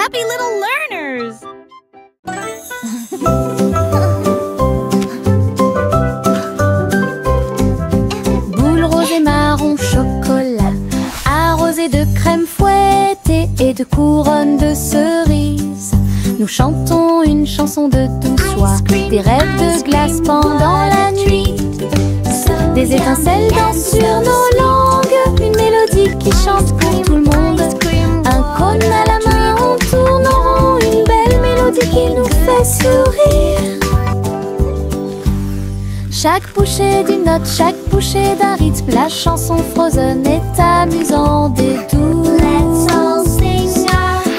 happy little learners! Boule rose et marron chocolat, arrosée de crème fouettée et de couronne de cerises. Nous chantons une chanson de douce soie, des rêves de glace pendant la nuit. Des étincelles dansent sur nos langues, une mélodie qui chante pour tout le monde. Un cône à la main, on tourne en rond, une belle mélodie qui nous fait sourire. Chaque bouchée d'une note, chaque bouchée d'un rythme, la chanson Frozen est amusante et douce.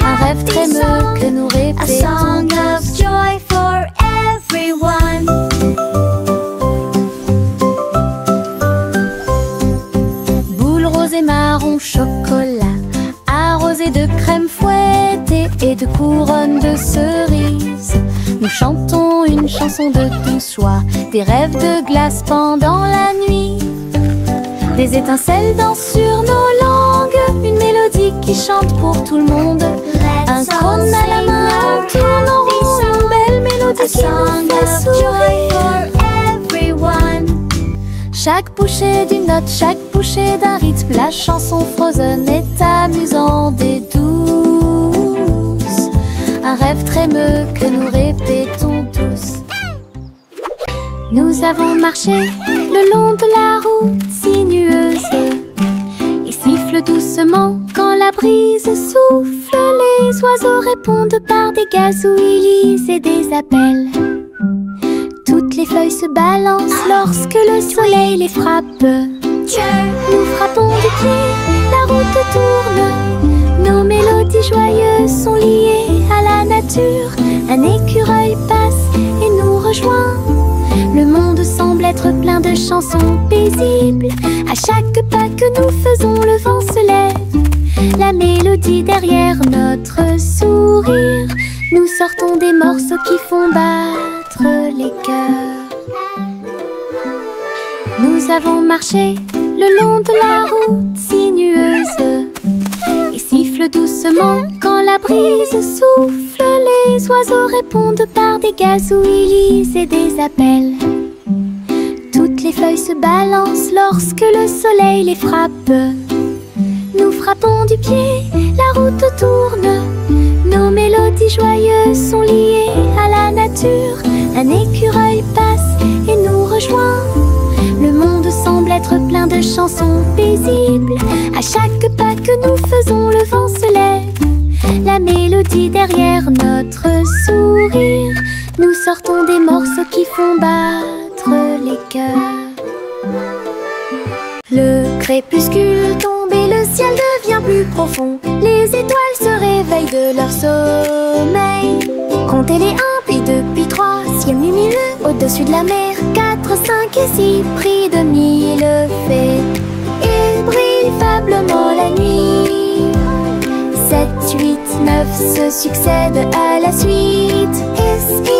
Un rêve crémeux que nous répétons. A song of joy for everyone. Boule rose et marron chocolat, arrosée de crème fouettée et de couronne de cerises. Nous chantons une chanson de douce soie, des rêves de glace pendant la nuit. Des étincelles dansent sur nos langues, une mélodie qui chante pour tout le monde. Un cône à la main, on tourne en rond, une belle mélodie qui nous fait sourire. Chaque bouchée d'une note, chaque bouchée d'un rythme, la chanson Frozen est amusante et douce. Un rêve crémeux que nous répétons tous. Nous avons marché le long de la route sinueuse et siffle doucement quand la brise souffle. Les oiseaux répondent par des gazouillis et des appels. Toutes les feuilles se balancent lorsque le soleil les frappe. Nous frappons du pied, la route tourne. Nos mélodies joyeuses sont liées à la nature. Un écureuil passe et nous rejoint. Le monde semble être plein de chansons paisibles. À chaque pas que nous faisons, le vent se lève. La mélodie derrière notre sourire. Nous sortons des morceaux qui font battre les cœurs. Nous avons marché le long de la route sinueuse et siffle doucement quand la brise souffle. Les oiseaux répondent par des gazouillis et des appels. Toutes les feuilles se balancent lorsque le soleil les frappe. Nous frappons du pied, la route tourne. Nos mélodies joyeuses sont liées à la nature. Un écureuil passe et nous rejoint. Le monde semble être plein de chansons paisibles. À chaque pas que nous faisons, le vent se lève. La mélodie derrière notre sourire. Nous sortons des morceaux qui font battre les cœurs. Le crépuscule tombe et le ciel devient plus profond. Les étoiles se réveillent de leur sommeil. Comptez les 1, puis 2, puis 3, ciel lumineux au-dessus de la mer. 4, 5 et 6, pris de 1000 fées. Il brille faiblement la nuit. 7, 8, 9 se succèdent à la suite. Et si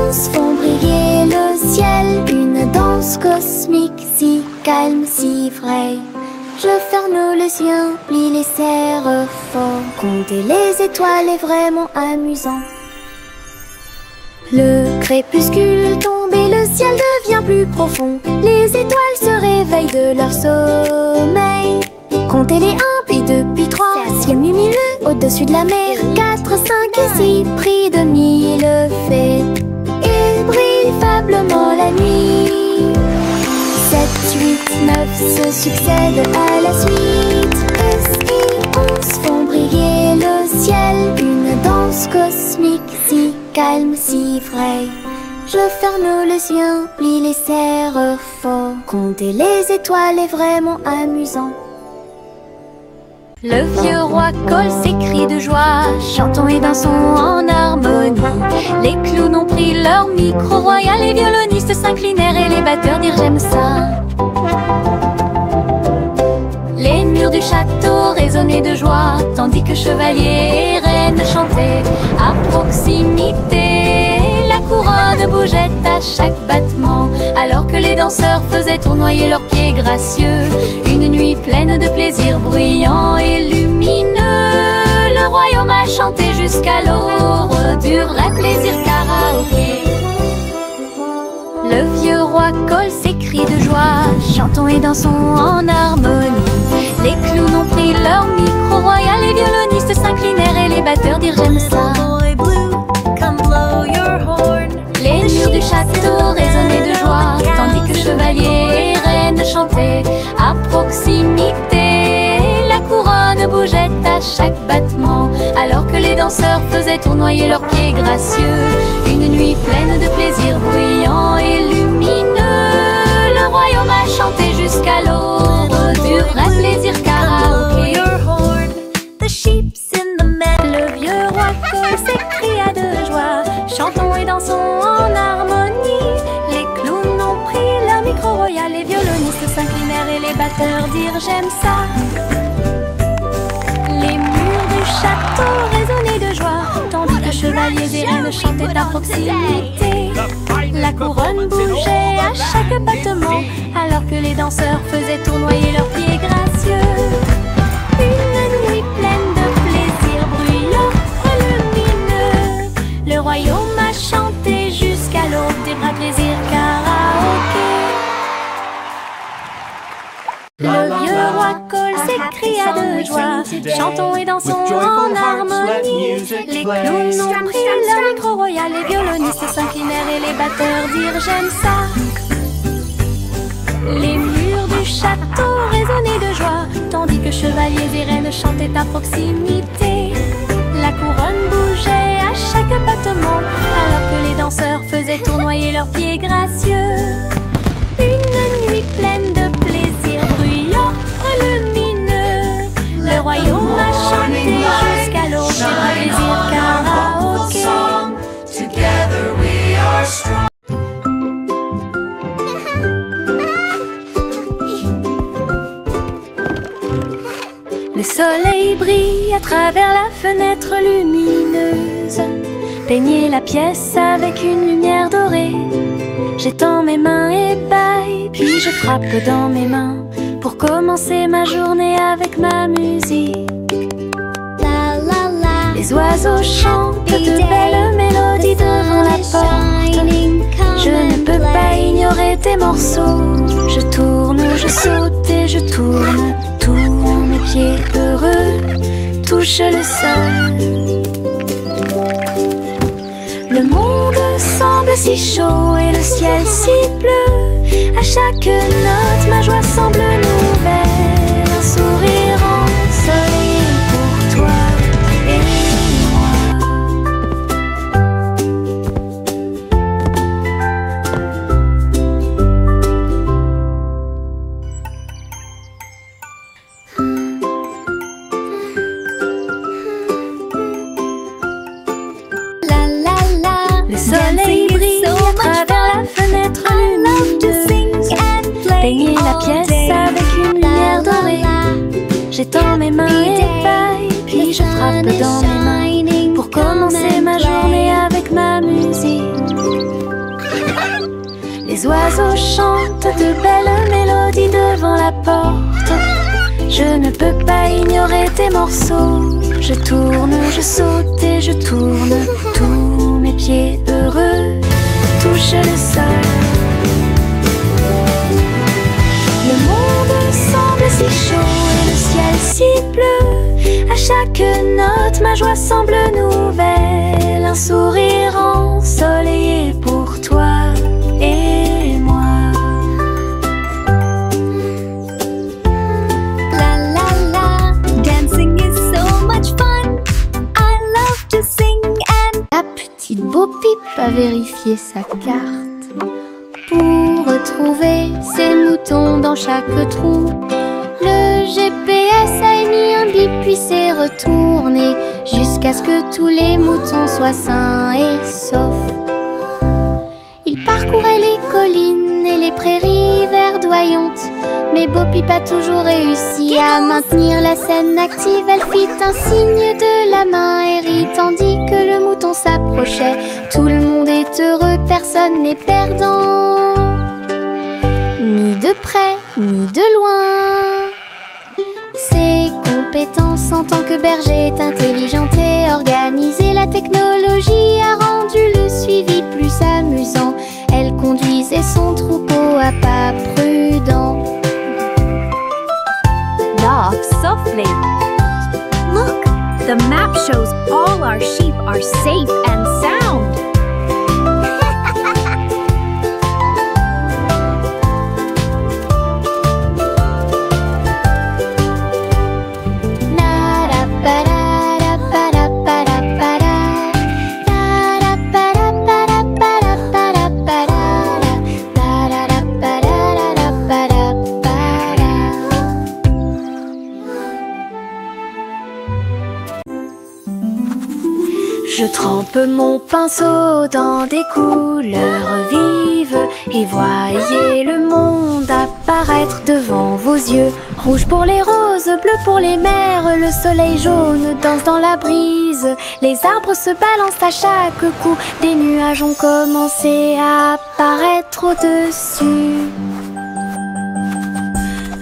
11 font briller le ciel. Une danse cosmique si calme, si vraie. Je ferme les yeux, plie les serres fort. Compter les étoiles est vraiment amusant. Le crépuscule tombe et le ciel devient plus profond. Les étoiles se réveillent de leur sommeil. Comptez les 1, puis 2, puis 3, ciel lumineux au-dessus de la mer. 4, 5 et 6, pris de 1000 fées. Il brille faiblement la nuit. 7, 8, 9 se succèdent à la suite. Et si 11 font briller le ciel. Une danse cosmique si calme, si vraie. Je ferme les yeux, plie les serres fort. Compter les étoiles est vraiment amusant. Le vieux roi colle ses cris de joie. Chantons et dansons en harmonie. Les clowns ont pris leur micro royal. Les violonistes s'inclinèrent et les batteurs dirent j'aime ça. Les murs du château résonnaient de joie, tandis que chevaliers et reines chantaient à proximité. La couronne bougeait à chaque battement, alors que les danseurs faisaient tournoyer leurs pieds gracieux. Une nuit pleine de plaisir bruyant et lumineux. Le royaume a chanté jusqu'à du vrai plaisir karaoké. Le vieux roi colle ses cris de joie, chantons et dansons en harmonie. Les clowns ont pris leur micro royal, les violonistes s'inclinèrent et les batteurs dirent j'aime ça. Les murs du château résonnaient de joie, tandis que chevaliers et reines chantaient à proximité. La couronne bougeait à chaque battement, alors que les danseurs faisaient tournoyer leurs pieds gracieux. Une nuit pleine de plaisir bruyant et lumineux, le royaume a chanté jusqu'à l'aube du vrai plaisir karaoké. Le vieux roi colle s'écria de joie, chantons et dansons en harmonie. Les clowns ont pris leur micro royal, les violonistes s'inclinèrent et les batteurs dirent j'aime ça. Les murs du château résonnaient de joie, tandis que chevaliers et reines chantaient à proximité. La couronne bougeait à chaque battement, alors que les danseurs faisaient tournoyer leurs pieds gracieux. Une nuit pleine de plaisir bruyant, lumineux, le royaume a chanté jusqu'à l'aube des vrais plaisirs karaoké. Le vieux roi colle s'écria de joie, chantons et dansons en harmonie. Les clowns ont pris leur micro royal, les violonistes s'inclinèrent et les batteurs dirent j'aime ça. Les murs du château résonnaient de joie, tandis que chevaliers et reines chantaient à proximité. La couronne bougeait à chaque battement, alors que les danseurs faisaient tournoyer leurs pieds gracieux. Une nuit pleine de plaisir bruyant, lumineux, le royaume a chanté jusqu'à l'aube des vrais plaisirs karaoké. Together we are strong. Le soleil brille à travers la fenêtre lumineuse, peignez la pièce avec une lumière dorée. J'étends mes mains et baille, puis je frappe dans mes mains pour commencer ma journée avec ma musique. La la la. Les oiseaux chantent de belles mélodies devant la porte. Je ne peux pas ignorer tes morceaux. Je tourne, je saute et je tourne. Tous mes pieds heureux touchent le sol. Le monde semble si chaud et le ciel si bleu. À chaque note, ma joie semble nouvelle. Un sourire ensoleillé pour toi et moi. Le soleil brille à travers la fenêtre lumineuse. Peignez la pièce avec une lumière dorée. J'étends mes mains et baille, puis je frappe dans mes mains pour commencer ma journée avec ma musique. Les oiseaux chantent de belles mélodies devant la porte. Je ne peux pas ignorer tes morceaux. Je tourne, je saute et je tourne. Tous mes pieds heureux touchent le sol. Le monde semble si chaud et le ciel si bleu. À chaque note, ma joie semble nouvelle. Un sourire ensoleillé pour toi et moi. La la la, dancing is so much fun. I love to sing and... La petite Bo Peep a vérifié sa carte pour retrouver ses moutons dans chaque trou. Le GPS a émis un bip puis s'est retourné jusqu'à ce que tous les moutons soient sains et saufs. Il parcourait les collines et les prairies verdoyantes, mais Bo Peep a toujours réussi à maintenir la scène active. Elle fit un signe de la main et rit tandis que le mouton s'approchait. Tout le monde est heureux, personne n'est perdant, ni de près ni de loin. C'est compétence en tant que berger est intelligente et organisée. La technologie a rendu le suivi plus amusant. Elle conduisait son troupeau à pas prudents. Walk softly. Look, the map shows all our sheep are safe and sound. Je trempe mon pinceau dans des couleurs vives et voyez le monde apparaître devant vos yeux. Rouge pour les roses, bleu pour les mers, le soleil jaune danse dans la brise. Les arbres se balancent à chaque coup, des nuages ont commencé à apparaître au-dessus.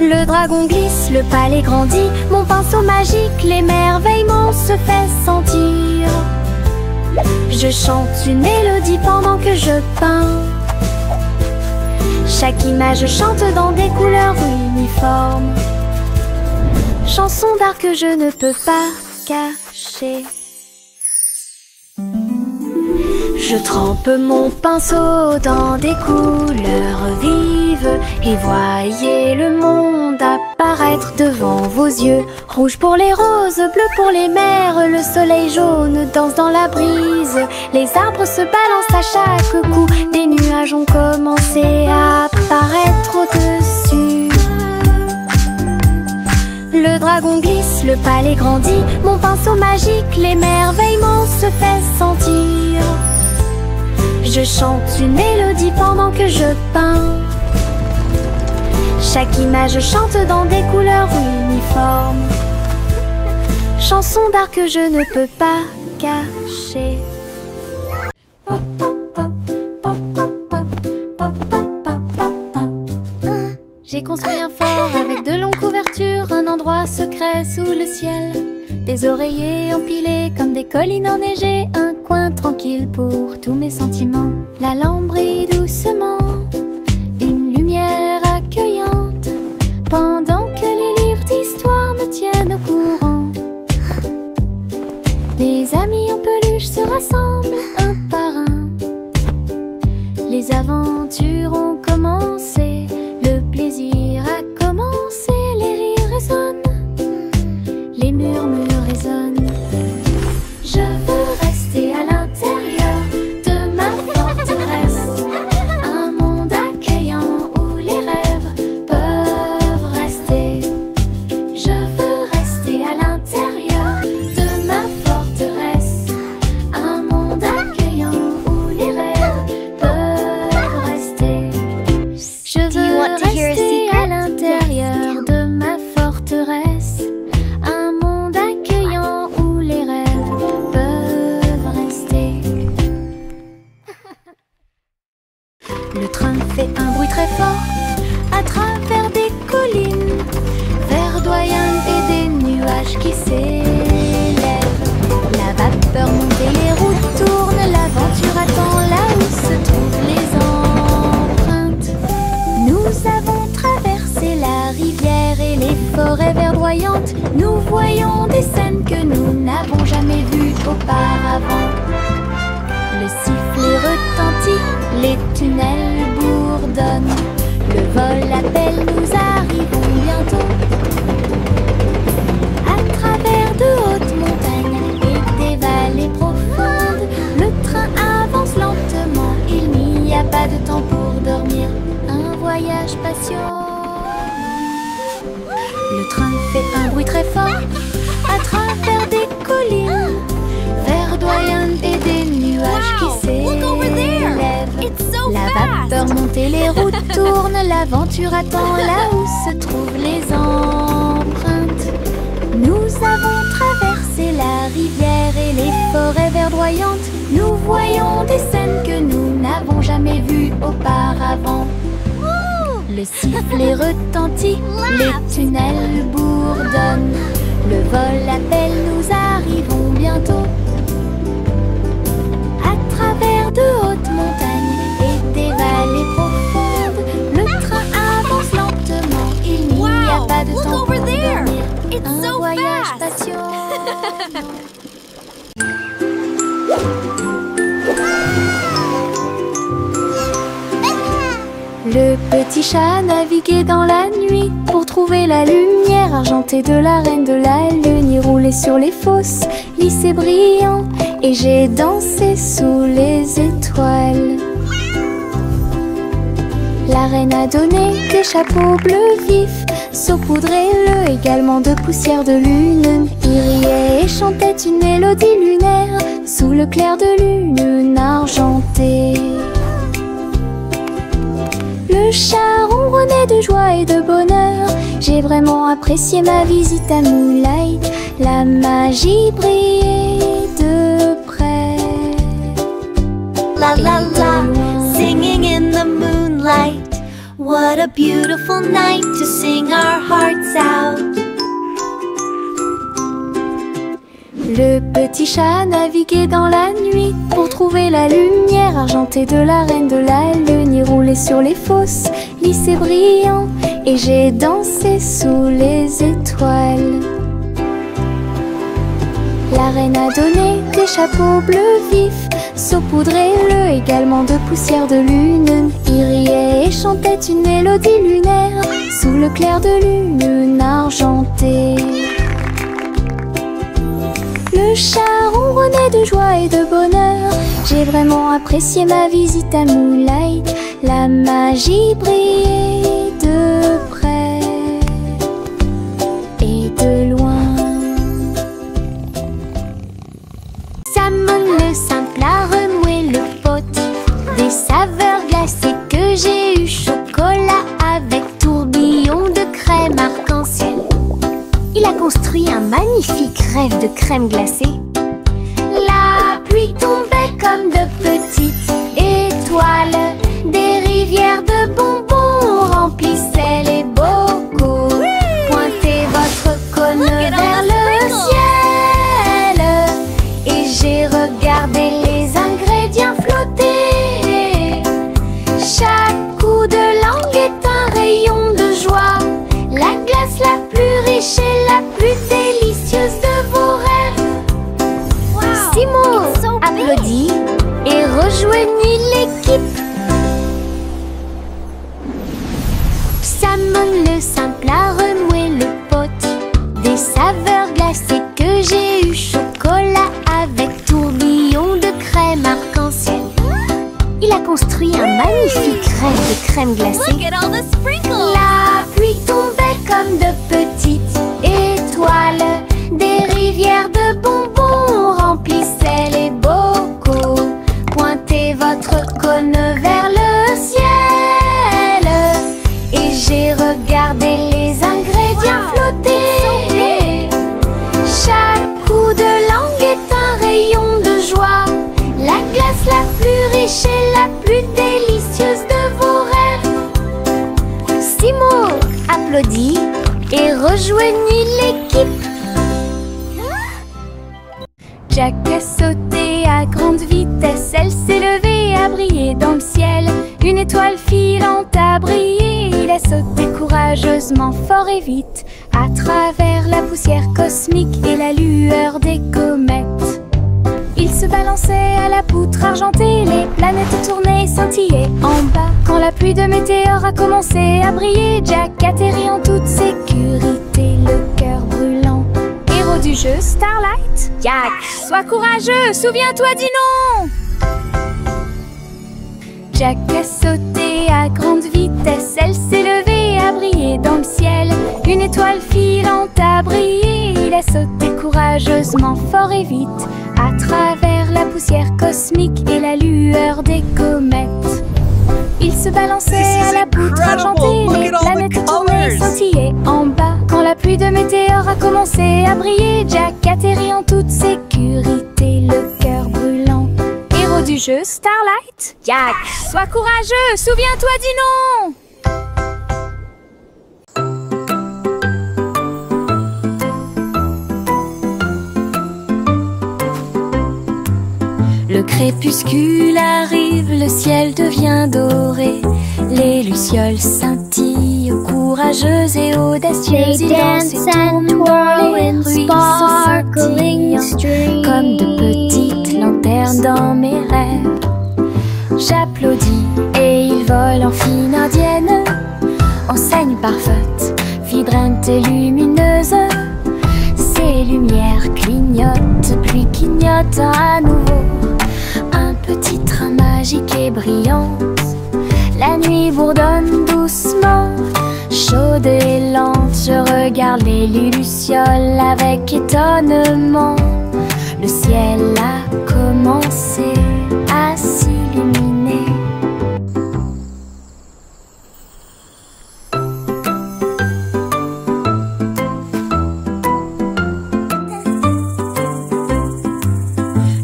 Le dragon glisse, le palais grandit, mon pinceau magique, l'émerveillement se fait sentir. Je chante une mélodie pendant que je peins. Chaque image chante dans des couleurs uniformes. Chanson d'art que je ne peux pas cacher. Je trempe mon pinceau dans des couleurs vives et voyez le monde apparaître devant vos yeux. Rouge pour les roses, bleu pour les mers, le soleil jaune danse dans la brise. Les arbres se balancent à chaque coup, des nuages ont commencé à apparaître au-dessus. Le dragon glisse, le palais grandit, mon pinceau magique, l'émerveillement se fait sentir. Je chante une mélodie pendant que je peins. Chaque image chante dans des couleurs uniformes. Chanson d'art que je ne peux pas cacher. J'ai construit un fort avec de longues couvertures, un endroit secret sous le ciel. Des oreillers empilés comme des collines enneigées, un coin tranquille pour tous mes sentiments. La lampe brille doucement, une lumière accueillante, pendant que les livres d'histoire me tiennent au courant. Mes amis en peluche se rassemblent un par un. Les aventures ont commencé, le plaisir a commencé, les rires résonnent, les murmures résonnent. Je veux rester à l'intérieur de ma forteresse, un monde accueillant où les rêves peuvent rester. Je veux rester à l'intérieur de ma forteresse, un monde accueillant où les rêves peuvent rester. Je veux rester à l'intérieur de ma forteresse, un monde accueillant où les rêves peuvent rester. Le train fait un bruit très fort à travers des collines verdoyantes et des nuages qui s'élèvent. La vapeur monte et les routes tournent, l'aventure attend là où se trouvent les empreintes. Nous avons traversé la rivière et les forêts verdoyantes. Nous voyons des scènes que nous n'avons jamais vues auparavant. Le sifflet retentit, les tunnels bourdonnent. Le vol appelle, nous arrivons bientôt. À travers de hautes montagnes et des vallées profondes, le train avance lentement, il n'y a pas de temps pour dormir. Un voyage patient. Le train fait un bruit très fort à travers des collines verdoyantes et des nuages qui s'élèvent. La vapeur monte et les routes tournent, l'aventure attend là où se trouvent les empreintes. Nous avons traversé la rivière et les forêts verdoyantes. Nous voyons des scènes que nous n'avons jamais vues auparavant. Le sifflet retentit, les tunnels bourdonnent. Le vol appelle, nous arrivons bientôt. À travers de hautes montagnes et des vallées profondes, le train avance lentement. Il n'y a pas de temps pour dormir. Un voyage passionnant. Le petit chat naviguait dans la nuit pour trouver la lumière argentée de la reine de la lune. Il roulait sur les fosses, lissé brillant, et j'ai dansé sous les étoiles. La reine a donné des chapeaux bleus vifs, saupoudrés-le également de poussière de lune. Il riait et chantait une mélodie lunaire sous le clair de lune argentée. Le chat ronronnait de joie et de bonheur. J'ai vraiment apprécié ma visite à Moonlight. La magie brillait de près. La la la, singing in the moonlight. What a beautiful night to sing our hearts out. Le petit chat naviguait dans la nuit pour trouver la lumière argentée de la reine de la lune. Il roulait sur les fosses, lissé brillant, et j'ai dansé sous les étoiles. La reine a donné des chapeaux bleus vifs, saupoudrés-le également de poussière de lune. Il riait et chantait une mélodie lunaire sous le clair de lune argentée. Le chat ronronnait de joie et de bonheur. J'ai vraiment apprécié ma visite à Moonlight. La magie brillait de près et de loin. Salmon le simple a remué le pot des saveurs glacées que j'ai eu. Chocolat avec tourbillon de crème arc-en-ciel. Il a construit un magnifique rêve de crème glacée. La pluie tombait comme de petites étoiles. Des rivières de bonbons remplissaient les bocaux. Pointez votre cône vers le ciel et j'ai regardé les ingrédients flotter. Chaque coup de langue est un rayon de joie. La glace la plus riche et la plus délicieuse de vos rêves. Simo applaudit et rejoignit l'équipe. Salmon le simple a remué le pot des saveurs glacées que j'ai eu. Chocolat avec tourbillon de crème arc-en-ciel. Il a construit un magnifique rêve de crème glacée. La pluie tombait comme de petites étoiles. Des rivières de bonbons remplissaient les bocaux. Pointez votre cône vers le ciel et j'ai regardé les ingrédients flotter. Chaque coup de langue est un rayon de joie. La glace la plus riche et la plus délicieuse de vos rêves. Simo applaudit et rejoignit l'équipe. Jack a sauté à grande vitesse. Elle s'est levée, a brillé dans le ciel. Une étoile filante a brillé. Il a sauté courageusement, fort et vite, à travers la poussière cosmique et la lueur des comètes. Il se balançait à la poutre argentée. Les planètes tournaient, scintillaient en bas. Quand la pluie de météores a commencé à briller, Jack atterrit en toute sécurité, le cœur brûlant. Héros du jeu Starlight, Jack, sois courageux, souviens-toi du nom. Jack a sauté à grande vitesse. Elle s'est levée, a brillé dans le ciel. Une étoile filante a brillé. Il a sauté courageusement, fort et vite, à travers la poussière cosmique et la lueur des comètes. Il se balançait à la poutre argentée. Les planètes tournaient, scintillaient en bas. Quand la pluie de météores a commencé à briller, Jack atterrit en toute sécurité, le cœur brûlant. Héros du jeu Starlight, Jack, sois courageux, souviens-toi du nom. crépuscule arrive, le ciel devient doré. Les lucioles scintillent, courageuses et audacieuses. They Ils dansent dance et and tournent dans twirl les in ruisseaux sparkling scintillants, comme de petites lanternes dans mes rêves. J'applaudis et ils volent en fine indienne, enseigne parfaite, vibrante et lumineuse. Ces lumières clignotent, puis clignotent à nouveau. Un petit train magique et brillant. La nuit bourdonne doucement, chaude et lente. Je regarde les lucioles avec étonnement. Le ciel a commencé à s'illuminer.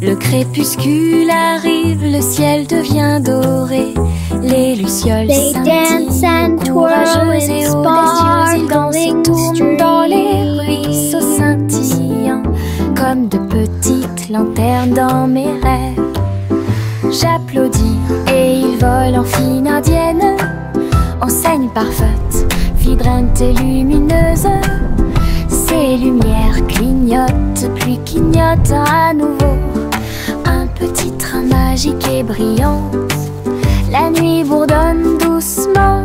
Le crépuscule arrive, le ciel devient doré. Les lucioles They dance and scintillent, twirl courageuses in et audacieuses. Ils dansent et sparkling tournent dans les streams. ruisseaux scintillants, comme de petites lanternes dans mes rêves. J'applaudis et ils volent en fine indienne, enseigne parfaite, vibrante et lumineuse. Ces lumières clignotent, puis clignotent à nouveau. Un petit train magique et brillant. La nuit bourdonne doucement,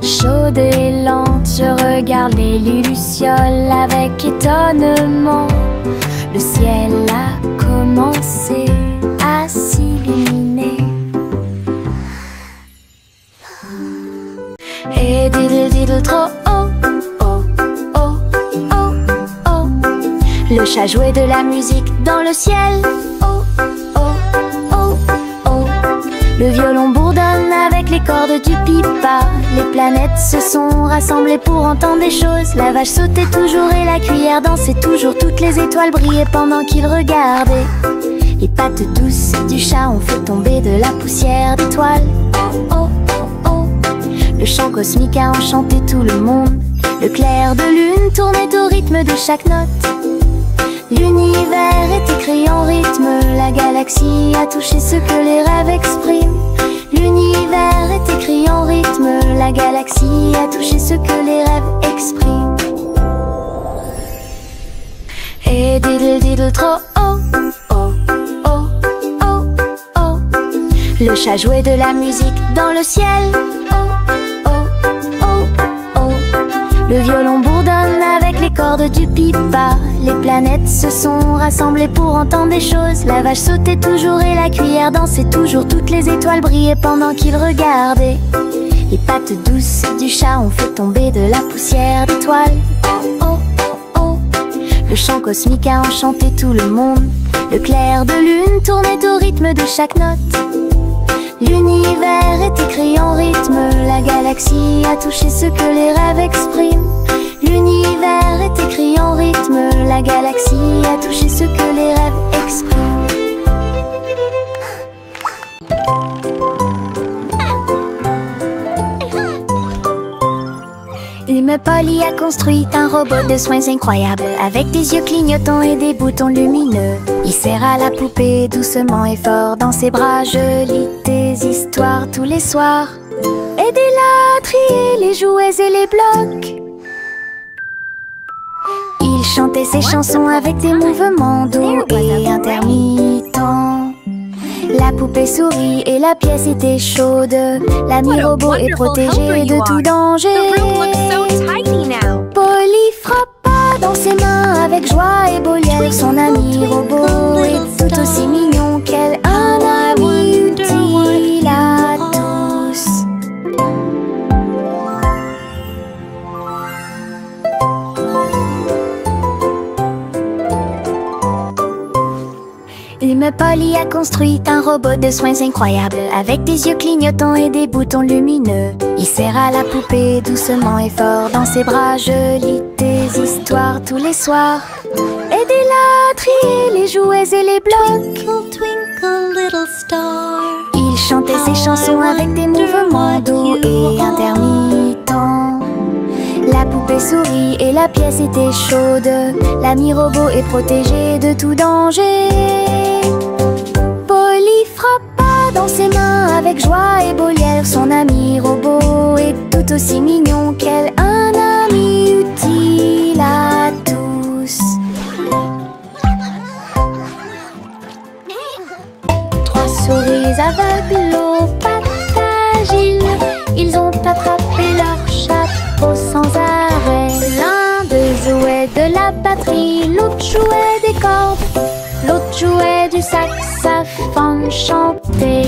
chaude et lente. Je regarde les lucioles avec étonnement. Le ciel a commencé à s'illuminer. Et diddle diddle trop oh, oh, oh, oh, oh. Le chat jouait de la musique dans le ciel. Oh, oh, oh, oh. Le violon bourdonne avec les cordes du pipa. Les planètes se sont rassemblées pour entendre des choses. La vache sautait toujours et la cuillère dansait toujours. Toutes les étoiles brillaient pendant qu'ils regardaient. Les pattes douces du chat ont fait tomber de la poussière d'étoiles. Oh, oh, oh, oh. Le chant cosmique a enchanté tout le monde. Le clair de lune tournait au rythme de chaque note. L'univers est écrit en rythme. La galaxie a touché ce que les rêves expriment. L'univers est écrit en rythme. La galaxie a touché ce que les rêves expriment. Et diddle diddle trop oh, oh, oh, oh, oh. Le chat jouait de la musique dans le ciel. Oh, oh, oh, oh. Le violon bourdonne avec les cordes du pipa. Les planètes se sont rassemblées pour entendre des choses. La vache sautait toujours et la cuillère dansait toujours. Toutes les étoiles brillaient pendant qu'ils regardaient. Les pattes douces du chat ont fait tomber de la poussière d'étoiles. Oh, oh, oh, oh. Le chant cosmique a enchanté tout le monde. Le clair de lune tournait au rythme de chaque note. L'univers est écrit en rythme. La galaxie a touché ce que les rêves expriment. L'univers est écrit en rythme. La galaxie a touché ce que les rêves expriment. L'humain Polly a construit un robot de soins incroyable, avec des yeux clignotants et des boutons lumineux. Il serre à la poupée doucement et fort dans ses bras. Je lis des histoires tous les soirs. Aidez-la à trier les jouets et les blocs. Il chantait ses chansons avec des mouvements doux et intermittents. La poupée sourit et la pièce était chaude. L'ami robot est protégé de tout danger. Polly frappa dans ses mains avec joie et Boliel. Son ami robot est tout aussi mignon qu'elle. Un ami utile à tous. L'humain Polly a construit un robot de soins incroyable, avec des yeux clignotants et des boutons lumineux. Il serre à la poupée doucement et fort dans ses bras. Je lis des histoires tous les soirs. Aidez-la à trier les jouets et les blocs. Twinkle, twinkle, little star. Il chantait ses chansons avec des mouvements doux et intermittents. La poupée sourit et la pièce était chaude. L'ami robot est protégé de tout danger. Polly frappa dans ses mains avec joie et beau lièvre. Son ami robot est tout aussi mignon qu'elle, un ami utile à tous. Trois souris aveugles aux pattes agiles, ils ont attrapé leur chapeau sans arrêt. L'un d'eux jouait de la batterie, l'autre jouait des cordes, l'autre jouait du saxophone chanté.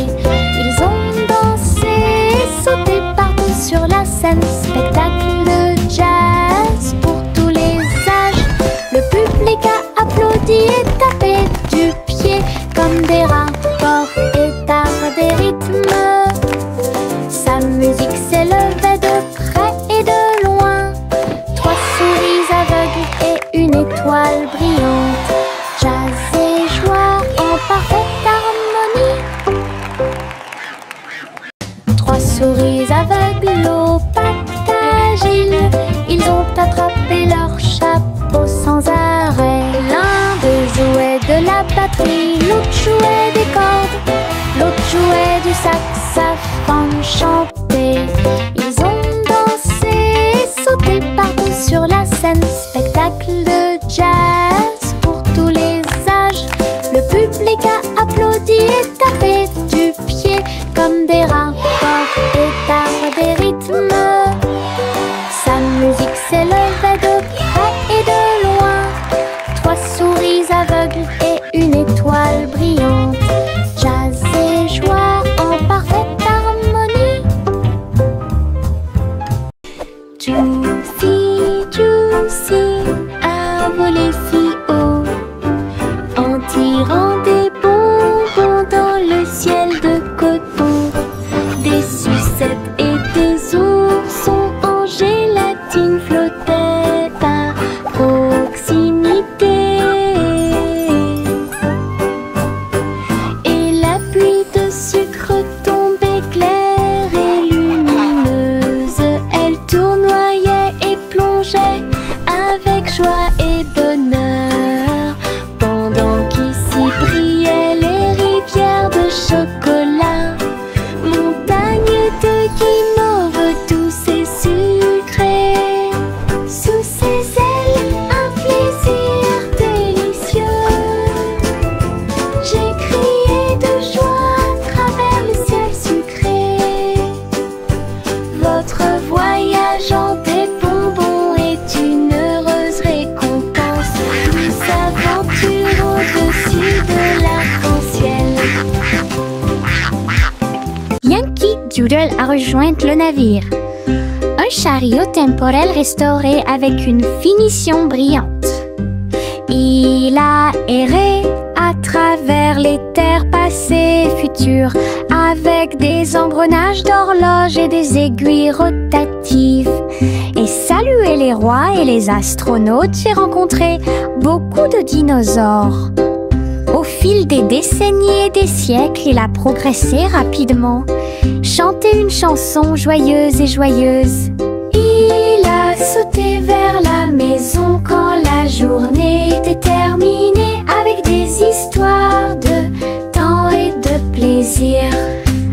Ils ont dansé et sauté partout sur la scène, spectacle de jazz pour tous les âges. Le public a applaudi et tapé du pied comme des rapports et d'art des rythmes. Sa musique s'élevait de près et de loin. Trois souris aveugles et une étoile brillante. Jazz et joie en parfaite harmonie. Trois souris aveugles aux pattes agiles, ils ont attrapé leur chapeau sans arrêt. L'un d'eux jouait de la batterie, l'autre jouait des cordes, l'autre jouait du saxophone chanté. Ils ont dansé et sauté partout sur la scène, spectacle de jazz pour tous les âges. Le public a applaudi et tapé du pied comme des rapports et d'art des rythmes. Sa musique s'élevait de près et de loin. Trois souris aveugles et une étoile brillante. Jazz et joie en parfaite harmonie. Juicy, Juicy a volé si haut en tirant des bonbons dans le ciel de coton. Des sucettes et des oursons en gélatine flottaient à proximité. Et la pluie de sucre tombait claire et lumineuse. Elle tournoyait et plongeait avec joie et bonheur, pendant qu'ici brillaient les rivières de chocolat, montagnes de guimauve douces et sucrées. Sous ses ailes, un plaisir délicieux. J'ai crié de joie à travers le ciel sucré. Votre voyage en des bonbons est une heureuse récompense. Douce aventure au-dessus de l'arc-en-ciel. Yankee Doodle a rejoint le navire. Un chariot temporel restauré avec une finition brillante. Il a erré à travers les terres passées et futures, avec des engrenages d'horloges et des aiguilles rotatives. Et salué les rois et les astronautes, j'ai rencontré beaucoup de dinosaures. Au fil des décennies et des siècles, il a progressé rapidement, chanté une chanson joyeuse et joyeuse. Il a sauté vers la maison quand la journée était terminée, avec des histoires de temps et de plaisir.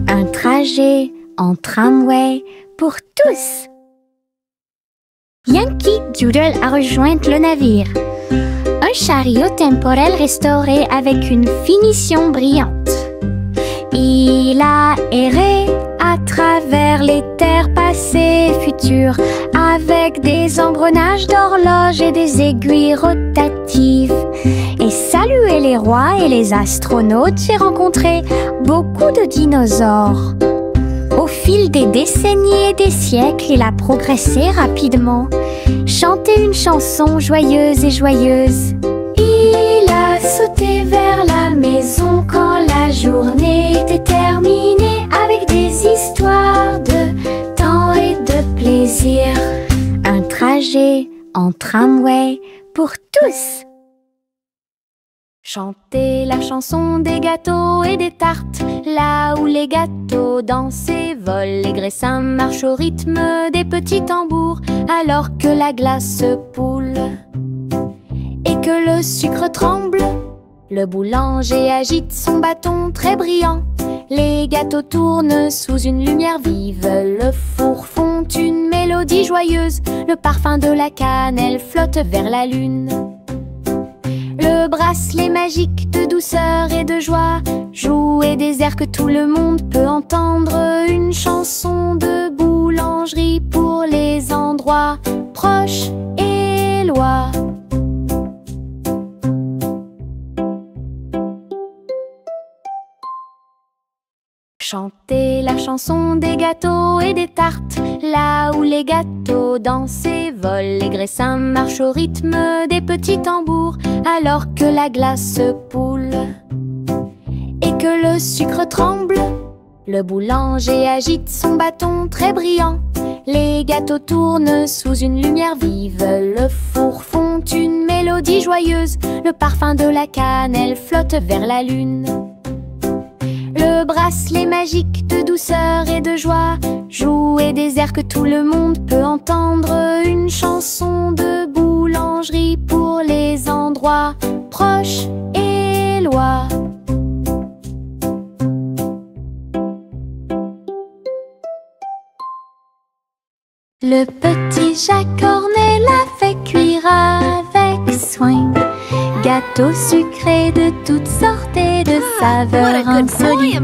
Un trajet en tramway pour tous. Yankee Doodle a rejoint le navire. Un chariot temporel restauré avec une finition brillante. Il a erré à travers les terres passées et futures, avec des engrenages d'horloges et des aiguilles rotatives. Et salué les rois et les astronautes, j'ai rencontré beaucoup de dinosaures. Au fil des décennies et des siècles, il a progressé rapidement, chanté une chanson joyeuse et joyeuse. Il a sauté vers la maison quand la journée était terminée, avec des histoires de temps et de plaisir. Un trajet en tramway pour tous. Chantez la chanson des gâteaux et des tartes, là où les gâteaux dansent et volent, les graissins marchent au rythme des petits tambours, alors que la glace poule et que le sucre tremble Le boulanger agite son bâton très brillant. Les gâteaux tournent sous une lumière vive. Le four fond une mélodie joyeuse. Le parfum de la cannelle flotte vers la lune. Le bracelet magique de douceur et de joie jouer des airs que tout le monde peut entendre. Une chanson de boulangerie pour les endroits proches et loin. Chantez la chanson des gâteaux et des tartes, là où les gâteaux dansent et volent. Les graissins marchent au rythme des petits tambours, alors que la glace poule et que le sucre tremble. Le boulanger agite son bâton très brillant. Les gâteaux tournent sous une lumière vive. Le four fond une mélodie joyeuse. Le parfum de la cannelle flotte vers la lune. Le bracelet magique de douceur et de joie jouer des airs que tout le monde peut entendre. Une chanson de boulangerie pour les endroits proches et loin. Le petit Jacques Cornet l'a fait cuire avec soin. Gâteaux sucrés de toutes sortes et de saveurs insolites.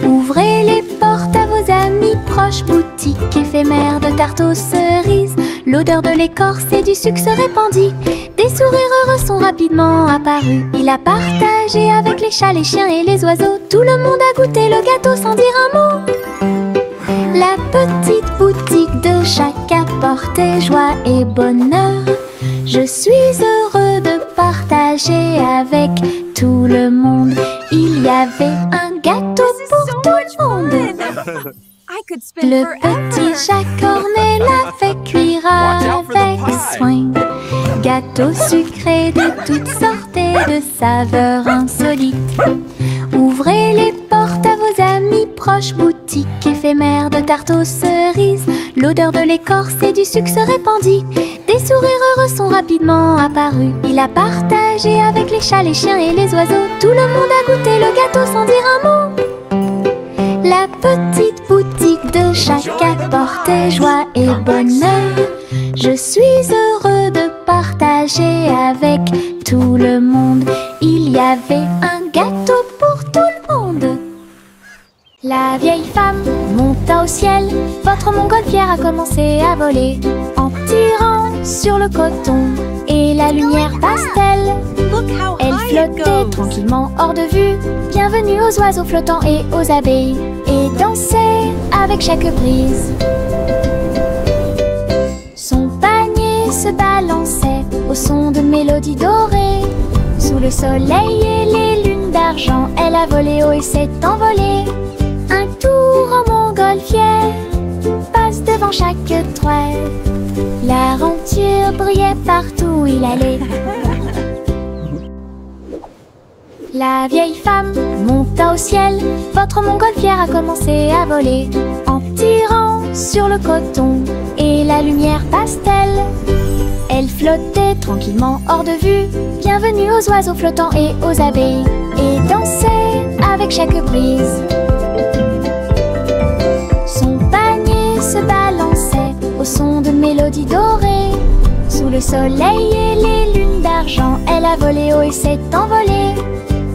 Ouvrez les portes à vos amis proches, boutique éphémère de tarte aux cerises. L'odeur de l'écorce et du sucre se répandit. Des sourires heureux sont rapidement apparus. Il a partagé avec les chats, les chiens et les oiseaux. Tout le monde a goûté le gâteau sans dire un mot. La petite boutique de Jacques apportait joie et bonheur. Je suis heureux de partager avec tout le monde. Il y avait un gâteau pour tout le monde. Le petit Jacques Cornet l'a fait cuire avec soin. Gâteau sucré de toutes sortes et de saveurs insolites. Ouvrez les portes à vos amis proches, boutique éphémère de tarte aux cerises. L'odeur de l'écorce et du sucre se répandit. Des sourires heureux sont rapidement apparus. Il a partagé avec les chats, les chiens et les oiseaux. Tout le monde a goûté le gâteau sans dire un mot. La petite boutique de Jacques apportait joie et bonheur. Je suis heureux de partager avec tout le monde. Il y avait un gâteau pour tout le monde. La vieille femme monta au ciel. Votre montgolfière a commencé à voler en tirant sur le coton et la lumière pastel. Elle flottait tranquillement hors de vue. Bienvenue aux oiseaux flottants et aux abeilles, et dansait avec chaque brise. Son panier se balançait au son de mélodies dorées. Sous le soleil et les lunes d'argent, elle a volé haut et s'est envolée. Un tour en montgolfière passe devant chaque trait. L'aventure brillait partout où il allait. La vieille femme monta au ciel. Votre montgolfière a commencé à voler en tirant sur le coton et la lumière pastel. Elle flottait tranquillement hors de vue. Bienvenue aux oiseaux flottants et aux abeilles, et dansait avec chaque brise. Son panier se balançait au son de mélodies dorées. Sous le soleil et les lunes d'argent, elle a volé haut et s'est envolée.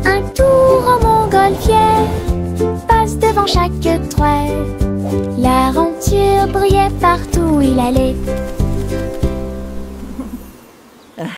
Un tour en montgolfière passe devant chaque trait. L'aventure brillait partout où il allait.